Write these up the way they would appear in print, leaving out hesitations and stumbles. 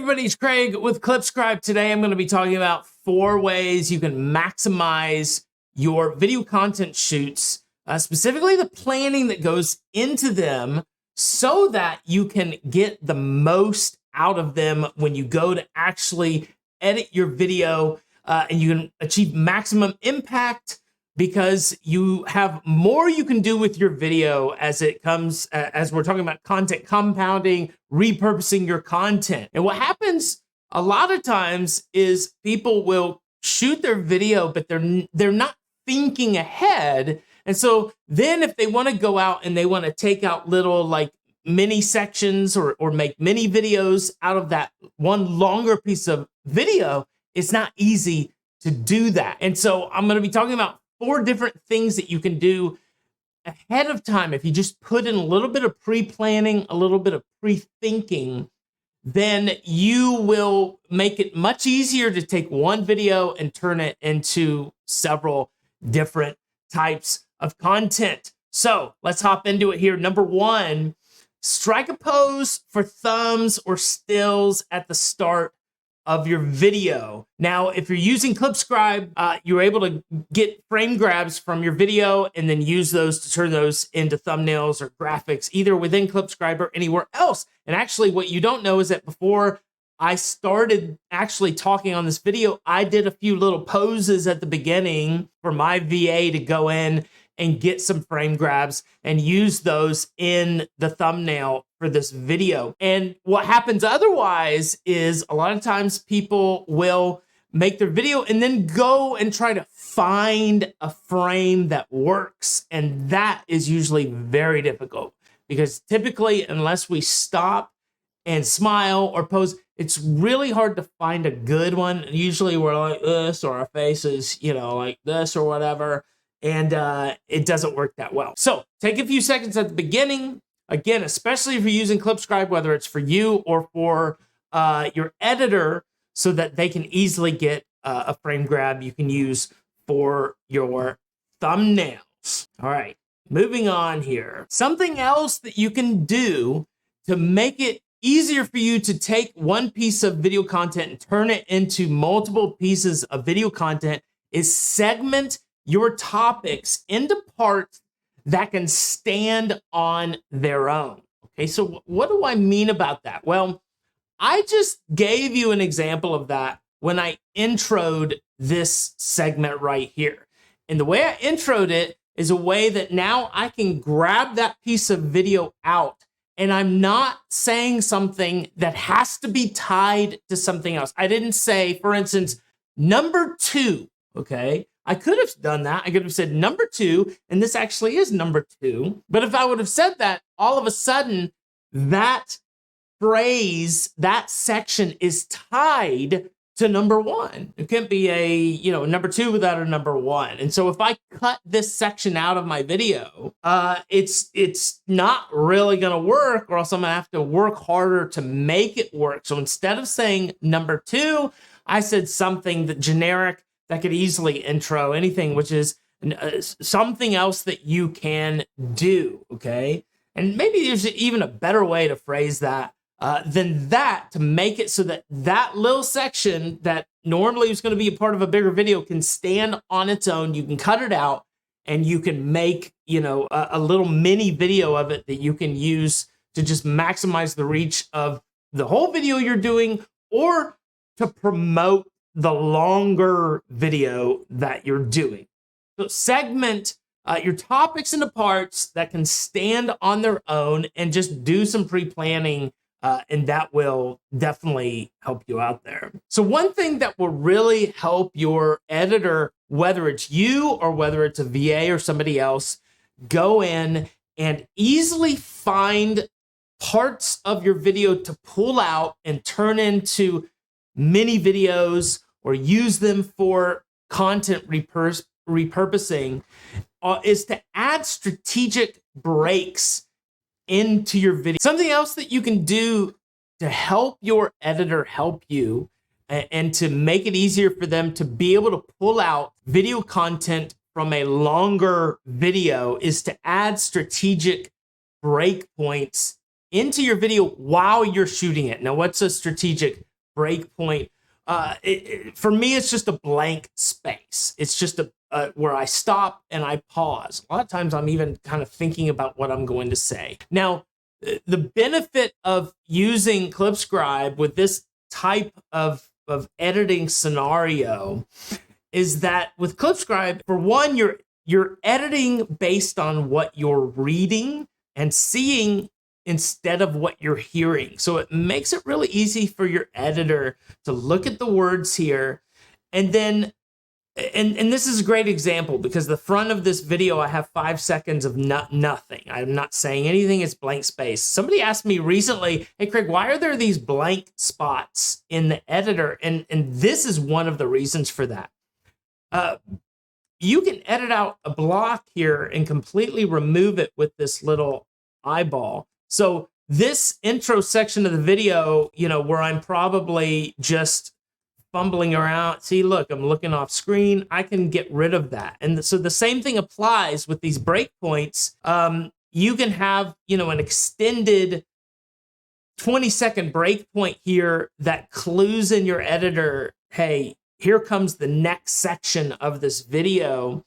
everybody, it's Craig with Clipscribe. Today I'm going to be talking about 4 ways you can maximize your video content shoots, specifically the planning that goes into them so that you can get the most out of them when you go to actually edit your video and you can achieve maximum impact because you have more you can do with your video as it comes, as we're talking about content compounding, repurposing your content. And what happens a lot of times is people will shoot their video, but they're not thinking ahead. And so then if they want to go out and they want to take out little like mini sections or make mini videos out of that one longer piece of video, it's not easy to do that. And so I'm going to be talking about 4 different things that you can do ahead of time. If you just put in a little bit of pre-planning, a little bit of pre-thinking, then you will make it much easier to take one video and turn it into several different types of content. So let's hop into it here. Number 1, strike a pose for thumbs or stills at the start of your video. Now, if you're using Clipscribe, you're able to get frame grabs from your video and then use those to turn those into thumbnails or graphics, either within Clipscribe or anywhere else. And actually, what you don't know is that before I started actually talking on this video, I did a few little poses at the beginning for my VA to go in and get some frame grabs and use those in the thumbnail for this video. And what happens otherwise is a lot of times people will make their video and then go and try to find a frame that works. And that is usually very difficult because typically, unless we stop and smile or pose, it's really hard to find a good one. Usually we're like this, or our face is, like this or whatever. And it doesn't work that well. So take a few seconds at the beginning. Again, especially if you're using Clipscribe, whether it's for you or for your editor, so that they can easily get a frame grab you can use for your thumbnails. All right, moving on here. Something else that you can do to make it easier for you to take one piece of video content and turn it into multiple pieces of video content is segment your topics into parts that can stand on their own. Okay, so what do I mean about that? Well, I just gave you an example of that when I introed this segment right here. And the way I introed it is a way that now I can grab that piece of video out and I'm not saying something that has to be tied to something else. I didn't say, for instance, number 2, okay? I could have done that. I could have said number 2, and this actually is number 2. But if I would have said that, all of a sudden, that phrase, that section is tied to number 1. It can't be a, number 2 without a number 1. And so if I cut this section out of my video, it's not really going to work, or else I'm going to have to work harder to make it work. So instead of saying number 2, I said something that generic that could easily intro anything, which is something else that you can do, okay? And maybe there's even a better way to phrase that than that, to make it so that that little section that normally is going to be a part of a bigger video can stand on its own. You can cut it out and you can make, a little mini video of it that you can use to just maximize the reach of the whole video you're doing, or to promote the longer video that you're doing. So segment your topics into parts that can stand on their own and just do some pre-planning, and that will definitely help you out there. So one thing that will really help your editor, whether it's you or whether it's a VA or somebody else, go in and easily find parts of your video to pull out and turn into mini videos or use them for content repurposing, is to add strategic breaks into your video. Something else that you can do to help your editor help you and to make it easier for them to be able to pull out video content from a longer video is to add strategic breakpoints into your video while you're shooting it. Now, what's a strategic breakpoint. For me, it's just a blank space. It's just where I stop and I pause. A lot of times I'm even kind of thinking about what I'm going to say. Now, the benefit of using Clipscribe with this type of editing scenario is that with Clipscribe, for one, you're editing based on what you're reading and seeing instead of what you're hearing. So it makes it really easy for your editor to look at the words here. And then, and this is a great example because the front of this video, I have 5 seconds of nothing. I'm not saying anything, it's blank space. Somebody asked me recently, hey, Craig, why are there these blank spots in the editor? And this is one of the reasons for that. You can edit out a block here and completely remove it with this little eyeball. So this intro section of the video, you know, where I'm probably just fumbling around, see, look, I'm looking off screen, I can get rid of that. And so the same thing applies with these breakpoints. You can have, you know, an extended 20-second breakpoint here that clues in your editor, hey, here comes the next section of this video,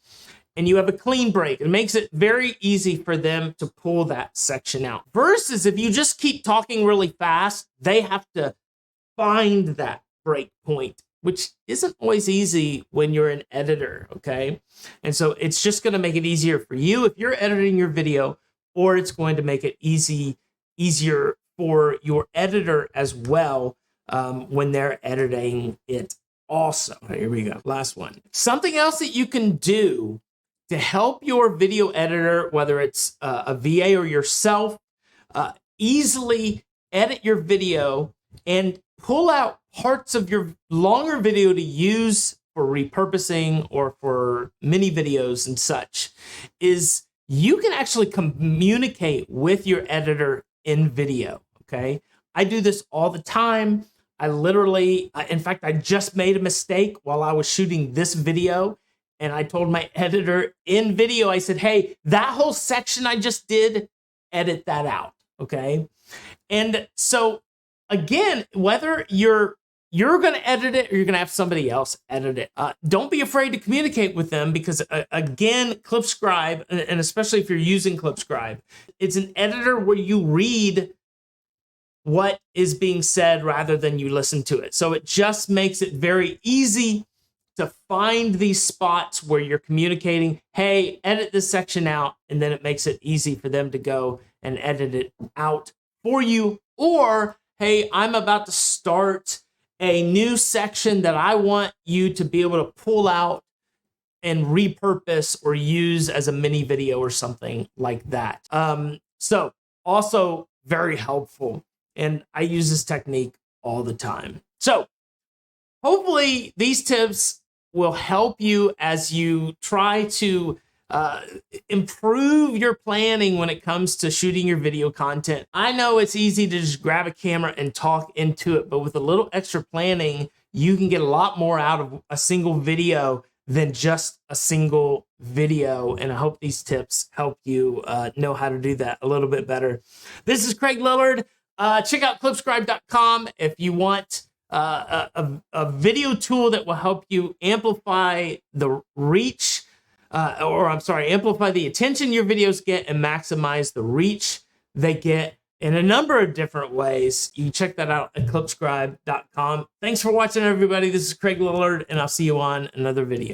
and you have a clean break. It makes it very easy for them to pull that section out. Versus if you just keep talking really fast, they have to find that break point, which isn't always easy when you're an editor, okay? And so it's just gonna make it easier for you if you're editing your video, or it's going to make it easier for your editor as well when they're editing it also. Here we go, last one. Something else that you can do to help your video editor, whether it's a VA or yourself, easily edit your video and pull out parts of your longer video to use for repurposing or for mini videos and such, is you can actually communicate with your editor in video, okay? I do this all the time. I literally, in fact, I just made a mistake while I was shooting this video, and I told my editor in video, I said, hey, that whole section I just did, edit that out, okay? And so again, whether you're gonna edit it or you're gonna have somebody else edit it, don't be afraid to communicate with them because again, Clipscribe, and especially if you're using Clipscribe, it's an editor where you read what is being said rather than you listen to it. So it just makes it very easy to find these spots where you're communicating, hey, edit this section out, and then it makes it easy for them to go and edit it out for you. Or, hey, I'm about to start a new section that I want you to be able to pull out and repurpose or use as a mini video or something like that. So also very helpful. And I use this technique all the time. So hopefully these tips will help you as you try to improve your planning when it comes to shooting your video content. I know it's easy to just grab a camera and talk into it, but with a little extra planning, you can get a lot more out of a single video than just a single video. And I hope these tips help you know how to do that a little bit better. This is Craig Lillard. Check out Clipscribe.com if you want a video tool that will help you amplify the reach, amplify the attention your videos get and maximize the reach they get in a number of different ways. You can check that out at Clipscribe.com. Thanks for watching, everybody. This is Craig Lillard, and I'll see you on another video.